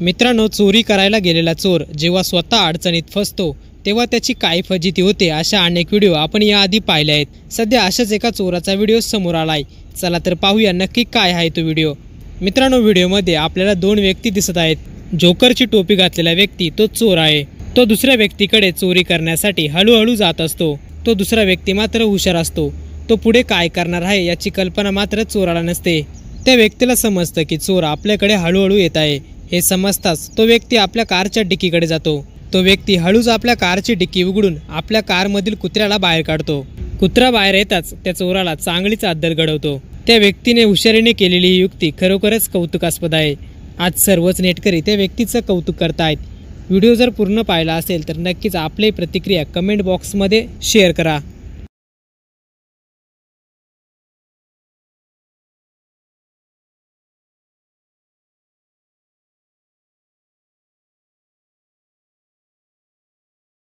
मित्रांनो, चोरी करायला गेलेला चोर जेव्हा स्वतः अडचणीत फसतो तेव्हा त्याची काय फजिती होते अशा अनेक व्हिडिओ आपण याआधी पाहिले आहेत। सध्या अशाच एका चोराचा व्हिडिओ समोर आलाय। चला तर पाहूया नक्की काय आहे तो व्हिडिओ। मित्रांनो, व्हिडिओमध्ये आपल्याला दोन व्यक्ती दिसत आहेत। जोकरची टोपी घातलेला व्यक्ती तो चोर आहे। तो दुसऱ्या व्यक्तीकडे चोरी करण्यासाठी हळूहळू जात असतो। तो दुसरा व्यक्ती मात्र हुशार असतो। तो पुढे काय करणार आहे याची कल्पना मात्र चोराला नसते। त्या व्यक्तीला समजतं की चोर आपल्याकडे हळूहळू येत आहे। हे समजताच तो व्यक्ती आपल्या कारच्या डिकीकडे जातो। तो व्यक्ती हळूच आपल्या कारची डिकी उघडून आपल्या कारमधील कुत्र्याला बाहेर काढतो। कुत्रा बाहेर येताच त्या चोराला चांगलीच अद्दल घडवतो। त्या व्यक्तीने हुशारीने केलेली ही युक्ती खरोखरच कौतुकास्पद आहे। आज सर्वच नेटकरी त्या व्यक्तीचं कौतुक करतायत। व्हिडिओ जर पूर्ण पाहिला असेल तर नक्कीच आपली प्रतिक्रिया कमेंट बॉक्समध्ये शेअर करा।